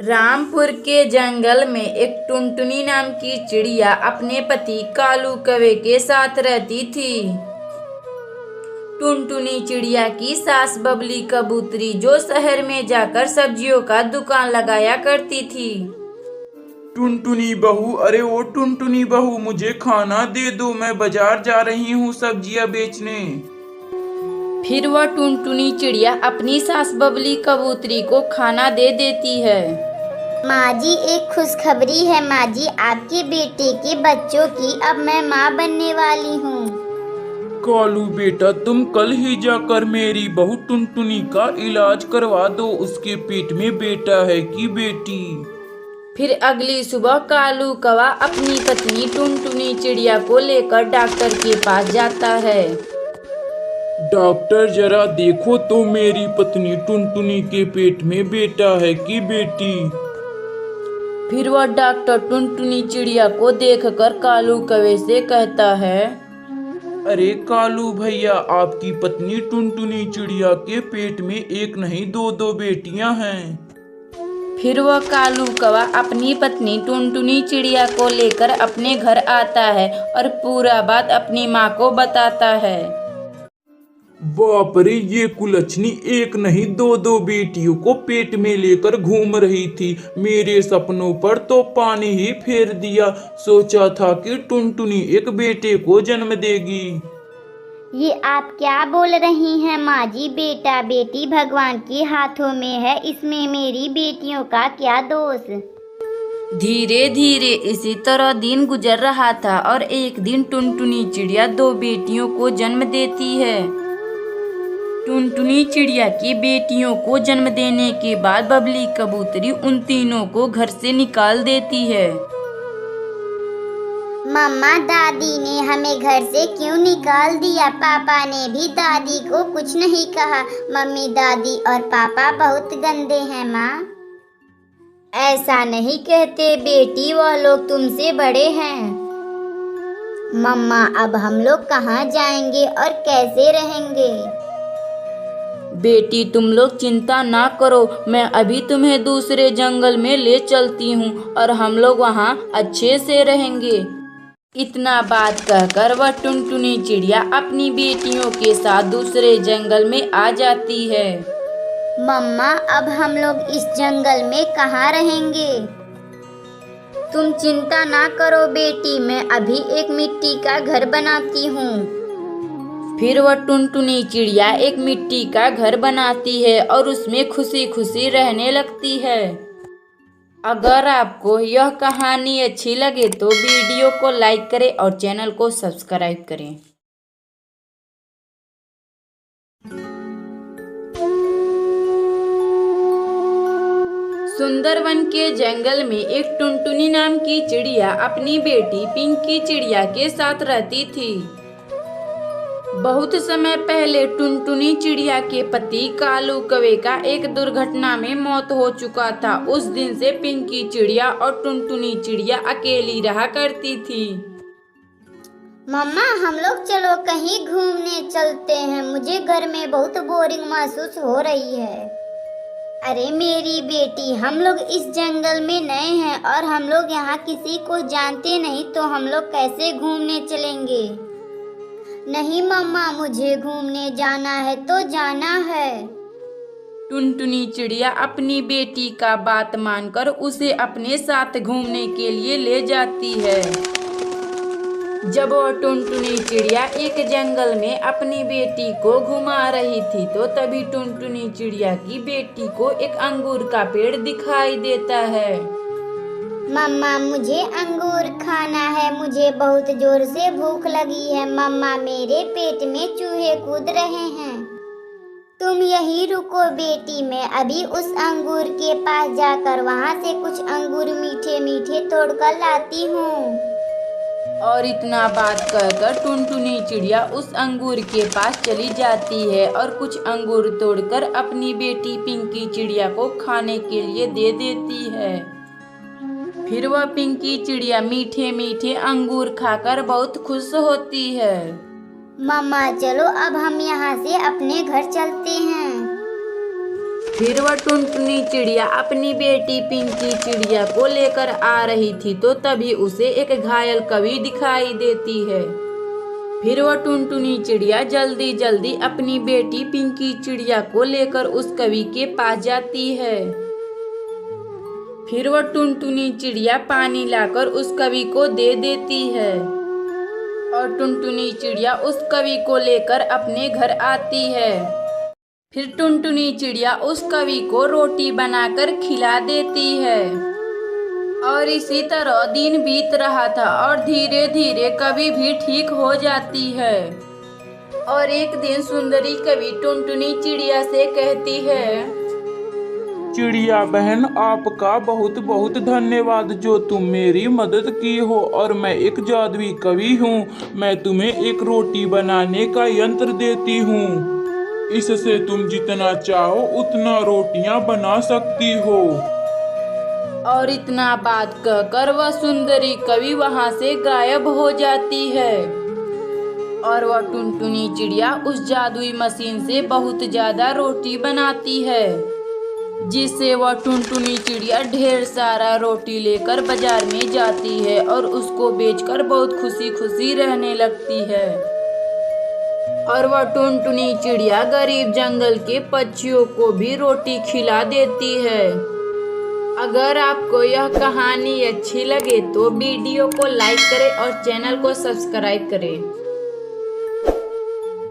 रामपुर के जंगल में एक टुनटुनी नाम की चिड़िया अपने पति कालू कौवे के साथ रहती थी। टुनटुनी चिड़िया की सास बबली कबूतरी जो शहर में जाकर सब्जियों का दुकान लगाया करती थी। टुनटुनी बहू, अरे ओ टुनटुनी बहू, मुझे खाना दे दो, मैं बाजार जा रही हूँ सब्जियाँ बेचने। फिर वह टुनटुनी चिड़िया अपनी सास बबली कबूतरी को खाना दे देती है। माँ जी, एक खुशखबरी है माँ जी, आपके बेटे के बच्चों की अब मैं माँ बनने वाली हूँ। कालू बेटा, तुम कल ही जाकर मेरी बहू टुनटुनी का इलाज करवा दो। उसके पेट में बेटा है कि बेटी? फिर अगली सुबह कालू कौवा अपनी पत्नी टुनटुनी चिड़िया को लेकर डॉक्टर के पास जाता है। डॉक्टर, जरा देखो तो मेरी पत्नी टुनटुनी के पेट में बेटा है कि बेटी? फिर वह डॉक्टर टुनटुनी चिड़िया को देखकर कालू कौवे से कहता है, अरे कालू भैया, आपकी पत्नी टुनटुनी चिड़िया के पेट में एक नहीं दो बेटियां हैं। फिर वह कालू कौवा अपनी पत्नी टुनटुनी चिड़िया को लेकर अपने घर आता है और पूरा बात अपनी माँ को बताता है। बाप रे, ये कुलच्छनी एक नहीं दो बेटियों को पेट में लेकर घूम रही थी। मेरे सपनों पर तो पानी ही फेर दिया। सोचा था कि टुनटुनी एक बेटे को जन्म देगी। ये आप क्या बोल रही हैं माँ जी? बेटा बेटी भगवान के हाथों में है, इसमें मेरी बेटियों का क्या दोष? धीरे धीरे इसी तरह दिन गुजर रहा था और एक दिन टुनटुनी चिड़िया 2 बेटियों को जन्म देती है। टुनटुनी चिड़िया की बेटियों को जन्म देने के बाद बबली कबूतरी उन तीनों को घर से निकाल देती है। मम्मा, दादी ने हमें घर से क्यों निकाल दिया? पापा ने भी दादी को कुछ नहीं कहा। मम्मी, दादी और पापा बहुत गंदे हैं माँ। ऐसा नहीं कहते बेटी, वह लोग तुमसे बड़े हैं। मम्मा, अब हम लोग कहाँ जाएंगे और कैसे रहेंगे? बेटी, तुम लोग चिंता ना करो, मैं अभी तुम्हें दूसरे जंगल में ले चलती हूँ और हम लोग वहाँ अच्छे से रहेंगे। इतना बात कहकर वह टुनटुनी चिड़िया अपनी बेटियों के साथ दूसरे जंगल में आ जाती है। मम्मा, अब हम लोग इस जंगल में कहाँ रहेंगे? तुम चिंता ना करो बेटी, मैं अभी एक मिट्टी का घर बनाती हूँ। फिर वह टुनटुनी चिड़िया एक मिट्टी का घर बनाती है और उसमें खुशी खुशी रहने लगती है। अगर आपको यह कहानी अच्छी लगे तो वीडियो को लाइक करें और चैनल को सब्सक्राइब करें। सुंदरवन के जंगल में एक टुनटुनी नाम की चिड़िया अपनी बेटी पिंकी चिड़िया के साथ रहती थी। बहुत समय पहले टुनटुनी चिड़िया के पति कालू कौवे का एक दुर्घटना में मौत हो चुका था। उस दिन से पिंकी चिड़िया और टुनटुनी चिड़िया अकेली रहा करती थी। मम्मा, हम लोग चलो कहीं घूमने चलते हैं, मुझे घर में बहुत बोरिंग महसूस हो रही है। अरे मेरी बेटी, हम लोग इस जंगल में नए हैं और हम लोग यहाँ किसी को जानते नहीं, तो हम लोग कैसे घूमने चलेंगे? नहीं मम्मा, मुझे घूमने जाना है तो जाना है। टुनटुनी चिड़िया अपनी बेटी का बात मानकर उसे अपने साथ घूमने के लिए ले जाती है। जब वह टुनटुनी चिड़िया एक जंगल में अपनी बेटी को घुमा रही थी तो तभी टुनटुनी चिड़िया की बेटी को एक अंगूर का पेड़ दिखाई देता है। मम्मा, मुझे अंगूर खाना है, मुझे बहुत जोर से भूख लगी है। मम्मा, मेरे पेट में चूहे कूद रहे हैं। तुम यहीं रुको बेटी, मैं अभी उस अंगूर के पास जाकर वहाँ से कुछ अंगूर मीठे मीठे तोड़कर लाती हूँ। और इतना बात कहकर टुनटुनी चिड़िया उस अंगूर के पास चली जाती है और कुछ अंगूर तोड़कर अपनी बेटी पिंकी चिड़िया को खाने के लिए दे देती है। फिर वह पिंकी चिड़िया मीठे मीठे अंगूर खाकर बहुत खुश होती है। मम्मा, चलो अब हम यहाँ से अपने घर चलते हैं। फिर वह टुनटुनी चिड़िया अपनी बेटी पिंकी चिड़िया को लेकर आ रही थी तो तभी उसे एक घायल कौवी दिखाई देती है। फिर वह टुनटुनी चिड़िया जल्दी जल्दी अपनी बेटी पिंकी चिड़िया को लेकर उस कौवी के पास जाती है। फिर वह टुनटुनी चिड़िया पानी लाकर उस कौवी को दे देती है और टुनटुनी चिड़िया उस कौवी को लेकर अपने घर आती है। फिर टुनटुनी चिड़िया उस कौवी को रोटी बनाकर खिला देती है और इसी तरह दिन बीत रहा था और धीरे धीरे कौवी भी ठीक हो जाती है। और एक दिन सुंदरी कौवी टुनटुनी चिड़िया से कहती है, चिड़िया बहन, आपका बहुत बहुत धन्यवाद जो तुम मेरी मदद की हो। और मैं एक जादुई कवि हूँ, मैं तुम्हें एक रोटी बनाने का यंत्र देती हूँ। इससे तुम जितना चाहो उतना रोटियां बना सकती हो। और इतना बात कहकर वह सुंदरी कौवी वहां से गायब हो जाती है और वह टुनटुनी चिड़िया उस जादुई मशीन से बहुत ज्यादा रोटी बनाती है, जिससे वह टुनटुनी चिड़िया ढेर सारा रोटी लेकर बाजार में जाती है और उसको बेचकर बहुत खुशी खुशी रहने लगती है। और वह टुनटुनी चिड़िया गरीब जंगल के पक्षियों को भी रोटी खिला देती है। अगर आपको यह कहानी अच्छी लगे तो वीडियो को लाइक करें और चैनल को सब्सक्राइब करें।